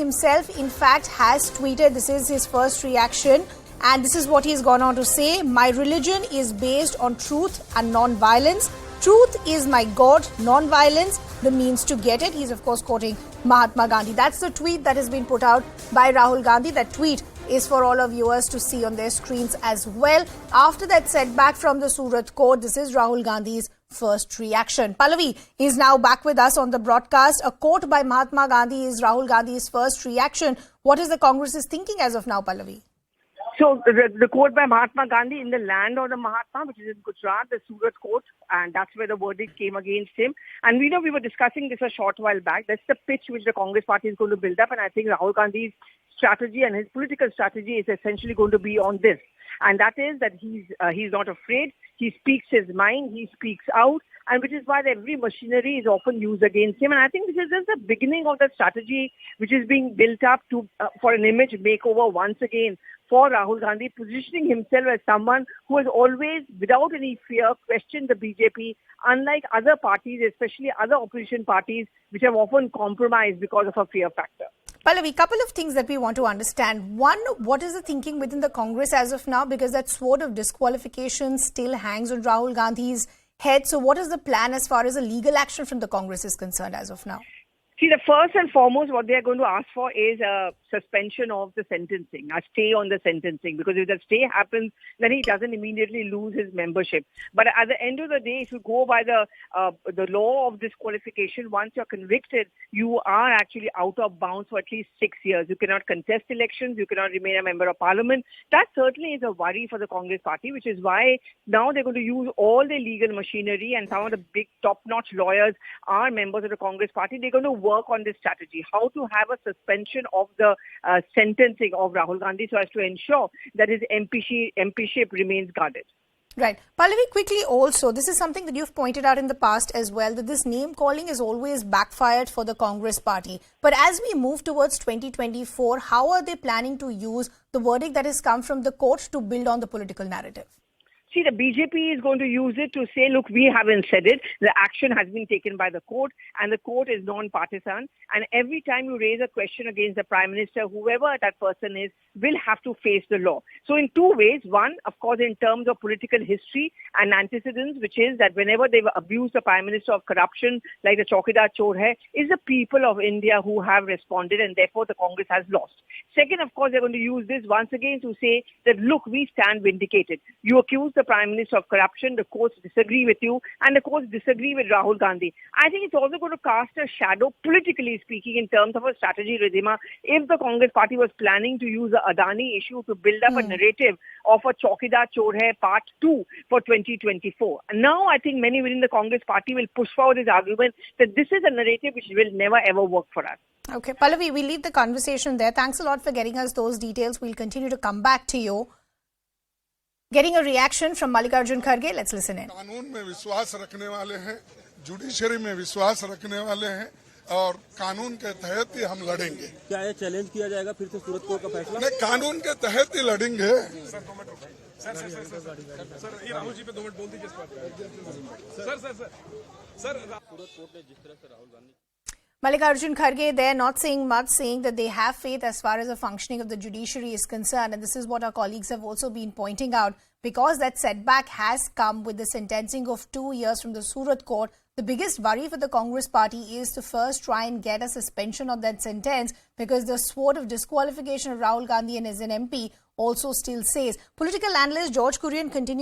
himself, in fact, has tweeted, this is his first reaction, and this is what he's gone on to say. My religion is based on truth and non-violence. Truth is my God, non-violence, the means to get it. He's, of course, quoting Mahatma Gandhi. That's the tweet that has been put out by Rahul Gandhi. That tweet is for all of viewers to see on their screens as well. After that setback from the Surat court, this is Rahul Gandhi's first reaction. Pallavi is now back with us on the broadcast. A quote by Mahatma Gandhi is Rahul Gandhi's first reaction. What is the Congress is thinking as of now, Pallavi? So the quote by Mahatma Gandhi, in the land of the Mahatma, which is in Gujarat, the Surat court, and that's where the verdict came against him. And we were discussing this a short while back. That's the pitch which the Congress party is going to build up. And I think Rahul Gandhi's strategy and his political strategy is essentially going to be on this. And that is that he's not afraid. He speaks his mind. He speaks out. And which is why every machinery is often used against him. And I think this is just the beginning of the strategy which is being built up to for an image makeover once again for Rahul Gandhi, positioning himself as someone who has always, without any fear, questioned the BJP, unlike other parties, especially other opposition parties, which have often compromised because of a fear factor. Pallavi, couple of things that we want to understand. One, what is the thinking within the Congress as of now? Because that sword of disqualification still hangs on Rahul Gandhi's head. So what is the plan as far as a legal action from the Congress is concerned as of now? See, the first and foremost, what they are going to ask for is a suspension of the sentencing, a stay on the sentencing, because if the stay happens, then he doesn't immediately lose his membership. But at the end of the day, if you go by the law of disqualification, once you're convicted, you are actually out of bounds for at least 6 years. You cannot contest elections. You cannot remain a member of parliament. That certainly is a worry for the Congress party, which is why now they're going to use all the legal machinery, and some of the big top-notch lawyers are members of the Congress party. They're going to work on this strategy, how to have a suspension of the sentencing of Rahul Gandhi so as to ensure that his MPship remains guarded. Right. Pallavi, quickly also, this is something that you've pointed out in the past as well, that this name calling is always backfired for the Congress party. But as we move towards 2024, how are they planning to use the verdict that has come from the court to build on the political narrative? See, the BJP is going to use it to say, look, we haven't said it. The action has been taken by the court, and the court is non-partisan. And every time you raise a question against the Prime Minister, whoever that person is, will have to face the law. So in two ways. One, of course, in terms of political history and antecedents, which is that whenever they've abused the Prime Minister of corruption, like the Chaukidar Chor hai, is the people of India who have responded, and therefore the Congress has lost. Second, of course, they're going to use this once again to say that, look, we stand vindicated. You accuse the Prime Minister of corruption, the courts disagree with you, and the courts disagree with Rahul Gandhi. I think it's also going to cast a shadow, politically speaking, in terms of a strategy, Ridhima, if the Congress party was planning to use the Adani issue to build up a narrative of a Chaukidar Chor hai Part 2 for 2024. And now I think many within the Congress party will push forward this argument that this is a narrative which will never ever work for us. Okay, Pallavi, we'll leave the conversation there. Thanks a lot for getting us those details. We'll continue to come back to you. Getting a reaction from Mallikarjun Kharge, let's listen in. कानून में विश्वास रखने वाले हैं, judiciary में विश्वास रखने वाले हैं, और कानून के तहत ही हम लड़ेंगे। क्या ये चैलेंज किया जाएगा फिर से सूरत कोर्ट का फैसला? नहीं, कानून के तहत ही लड़ेंगे। सर ये राहुल जी पे 2 मिनट बोल दीजिए इस पर। सर सूरत कोर्ट ने जिस तरह से Rahul Gandhi Mallikarjun Kharge, they're not saying much, saying that they have faith as far as the functioning of the judiciary is concerned. And this is what our colleagues have also been pointing out, because that setback has come with the sentencing of 2 years from the Surat court. The biggest worry for the Congress party is to first try and get a suspension of that sentence, because the sword of disqualification of Rahul Gandhi and as an MP also still says. Political analyst George Kurian continues